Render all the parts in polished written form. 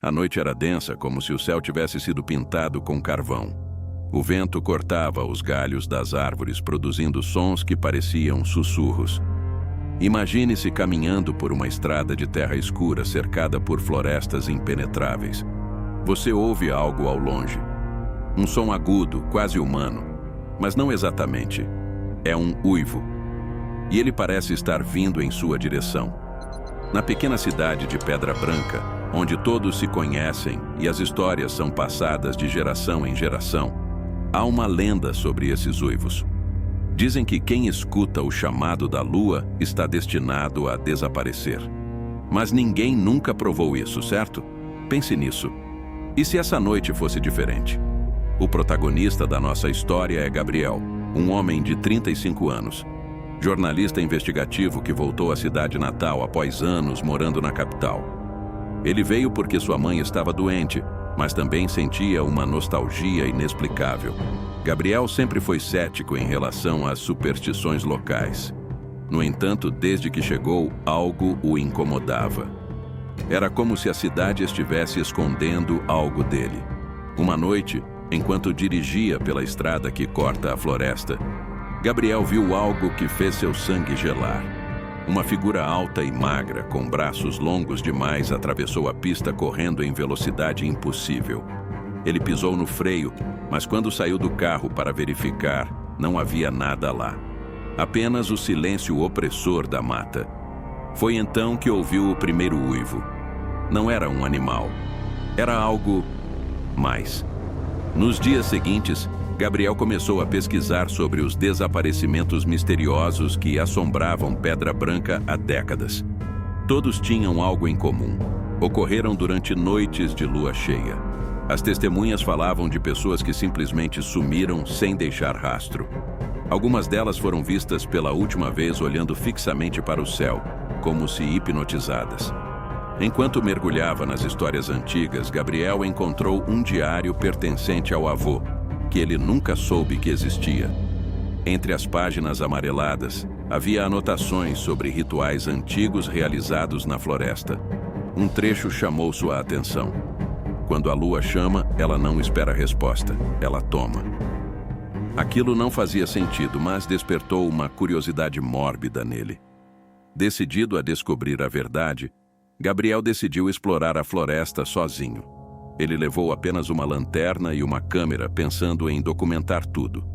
A noite era densa, como se o céu tivesse sido pintado com carvão. O vento cortava os galhos das árvores, produzindo sons que pareciam sussurros. Imagine-se caminhando por uma estrada de terra escura cercada por florestas impenetráveis. Você ouve algo ao longe. Um som agudo, quase humano, mas não exatamente. É um uivo. E ele parece estar vindo em sua direção. Na pequena cidade de Pedra Branca, onde todos se conhecem e as histórias são passadas de geração em geração, há uma lenda sobre esses uivos. Dizem que quem escuta o chamado da lua está destinado a desaparecer. Mas ninguém nunca provou isso, certo? Pense nisso. E se essa noite fosse diferente? O protagonista da nossa história é Gabriel, um homem de 35 anos. Jornalista investigativo que voltou à cidade natal após anos morando na capital. Ele veio porque sua mãe estava doente, mas também sentia uma nostalgia inexplicável. Gabriel sempre foi cético em relação às superstições locais. No entanto, desde que chegou, algo o incomodava. Era como se a cidade estivesse escondendo algo dele. Uma noite, enquanto dirigia pela estrada que corta a floresta, Gabriel viu algo que fez seu sangue gelar. Uma figura alta e magra, com braços longos demais, atravessou a pista correndo em velocidade impossível. Ele pisou no freio, mas quando saiu do carro para verificar, não havia nada lá. Apenas o silêncio opressor da mata. Foi então que ouviu o primeiro uivo. Não era um animal. Era algo mais. Nos dias seguintes, Gabriel começou a pesquisar sobre os desaparecimentos misteriosos que assombravam Pedra Branca há décadas. Todos tinham algo em comum. Ocorreram durante noites de lua cheia. As testemunhas falavam de pessoas que simplesmente sumiram sem deixar rastro. Algumas delas foram vistas pela última vez olhando fixamente para o céu, como se hipnotizadas. Enquanto mergulhava nas histórias antigas, Gabriel encontrou um diário pertencente ao avô, que ele nunca soube que existia. Entre as páginas amareladas, havia anotações sobre rituais antigos realizados na floresta. Um trecho chamou sua atenção. Quando a lua chama, ela não espera resposta, ela toma. Aquilo não fazia sentido, mas despertou uma curiosidade mórbida nele. Decidido a descobrir a verdade, Gabriel decidiu explorar a floresta sozinho. Ele levou apenas uma lanterna e uma câmera, pensando em documentar tudo.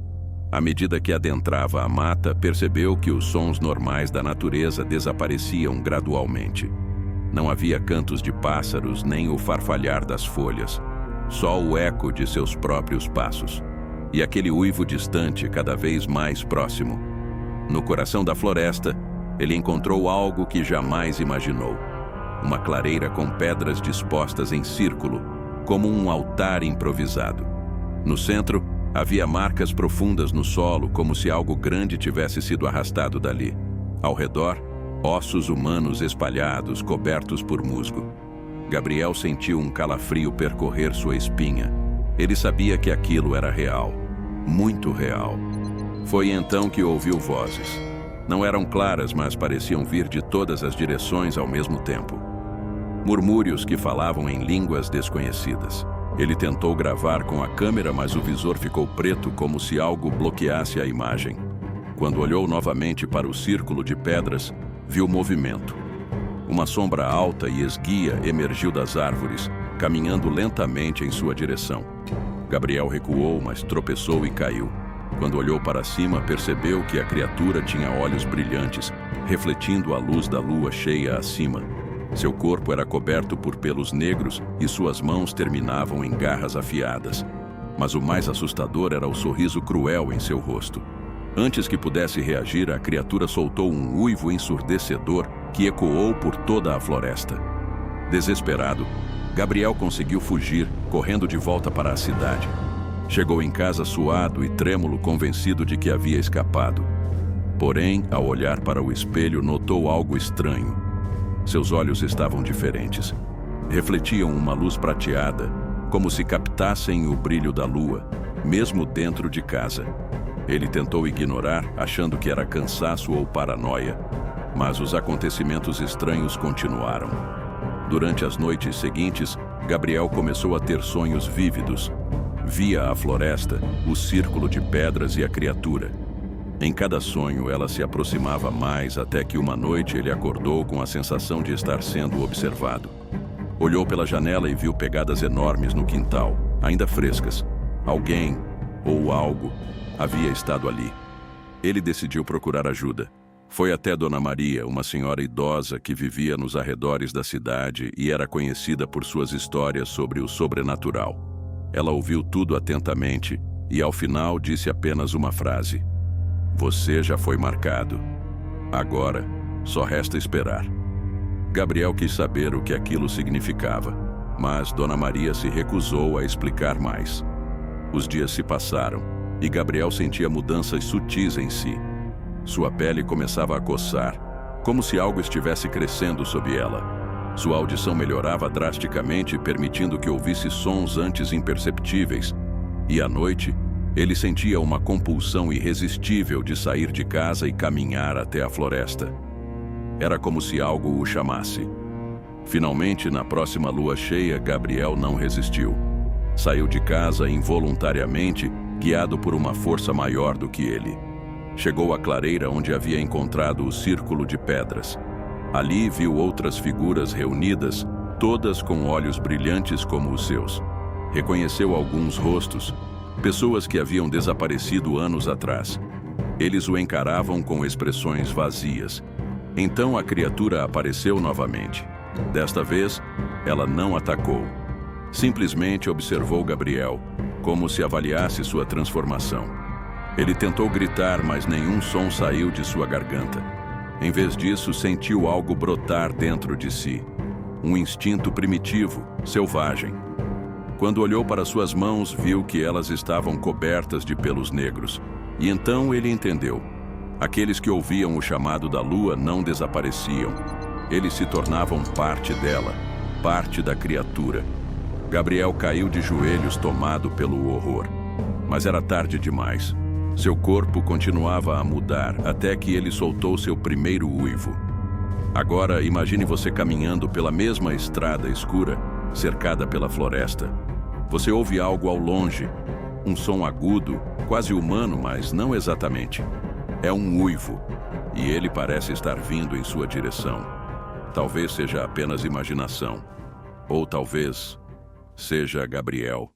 À medida que adentrava a mata, percebeu que os sons normais da natureza desapareciam gradualmente. Não havia cantos de pássaros nem o farfalhar das folhas, só o eco de seus próprios passos. E aquele uivo distante cada vez mais próximo. No coração da floresta, ele encontrou algo que jamais imaginou. Uma clareira com pedras dispostas em círculo, como um altar improvisado. No centro, havia marcas profundas no solo, como se algo grande tivesse sido arrastado dali. Ao redor, ossos humanos espalhados, cobertos por musgo. Gabriel sentiu um calafrio percorrer sua espinha. Ele sabia que aquilo era real, muito real. Foi então que ouviu vozes. Não eram claras, mas pareciam vir de todas as direções ao mesmo tempo. Murmúrios que falavam em línguas desconhecidas. Ele tentou gravar com a câmera, mas o visor ficou preto, como se algo bloqueasse a imagem. Quando olhou novamente para o círculo de pedras, viu movimento. Uma sombra alta e esguia emergiu das árvores, caminhando lentamente em sua direção. Gabriel recuou, mas tropeçou e caiu. Quando olhou para cima, percebeu que a criatura tinha olhos brilhantes, refletindo a luz da lua cheia acima. Seu corpo era coberto por pelos negros e suas mãos terminavam em garras afiadas. Mas o mais assustador era o sorriso cruel em seu rosto. Antes que pudesse reagir, a criatura soltou um uivo ensurdecedor que ecoou por toda a floresta. Desesperado, Gabriel conseguiu fugir, correndo de volta para a cidade. Chegou em casa suado e trêmulo, convencido de que havia escapado. Porém, ao olhar para o espelho, notou algo estranho. Seus olhos estavam diferentes. Refletiam uma luz prateada, como se captassem o brilho da lua, mesmo dentro de casa. Ele tentou ignorar, achando que era cansaço ou paranoia. Mas os acontecimentos estranhos continuaram. Durante as noites seguintes, Gabriel começou a ter sonhos vívidos. Via a floresta, o círculo de pedras e a criatura. Em cada sonho, ela se aproximava mais até que uma noite ele acordou com a sensação de estar sendo observado. Olhou pela janela e viu pegadas enormes no quintal, ainda frescas. Alguém, ou algo, havia estado ali. Ele decidiu procurar ajuda. Foi até Dona Maria, uma senhora idosa que vivia nos arredores da cidade e era conhecida por suas histórias sobre o sobrenatural. Ela ouviu tudo atentamente e, ao final, disse apenas uma frase: "Você já foi marcado. Agora, só resta esperar." Gabriel quis saber o que aquilo significava, mas Dona Maria se recusou a explicar mais. Os dias se passaram e Gabriel sentia mudanças sutis em si. Sua pele começava a coçar, como se algo estivesse crescendo sob ela. Sua audição melhorava drasticamente, permitindo que ouvisse sons antes imperceptíveis. E à noite, ele sentia uma compulsão irresistível de sair de casa e caminhar até a floresta. Era como se algo o chamasse. Finalmente, na próxima lua cheia, Gabriel não resistiu. Saiu de casa involuntariamente, guiado por uma força maior do que ele. Chegou à clareira onde havia encontrado o círculo de pedras. Ali viu outras figuras reunidas, todas com olhos brilhantes como os seus. Reconheceu alguns rostos, pessoas que haviam desaparecido anos atrás. Eles o encaravam com expressões vazias. Então a criatura apareceu novamente. Desta vez, ela não atacou. Simplesmente observou Gabriel, como se avaliasse sua transformação. Ele tentou gritar, mas nenhum som saiu de sua garganta. Em vez disso, sentiu algo brotar dentro de si. Um instinto primitivo, selvagem. Quando olhou para suas mãos, viu que elas estavam cobertas de pelos negros. E então ele entendeu. Aqueles que ouviam o chamado da lua não desapareciam. Eles se tornavam parte dela, parte da criatura. Gabriel caiu de joelhos, tomado pelo horror. Mas era tarde demais. Seu corpo continuava a mudar até que ele soltou seu primeiro uivo. Agora, imagine você caminhando pela mesma estrada escura, cercada pela floresta. Você ouve algo ao longe, um som agudo, quase humano, mas não exatamente. É um uivo, e ele parece estar vindo em sua direção. Talvez seja apenas imaginação, ou talvez seja Gabriel.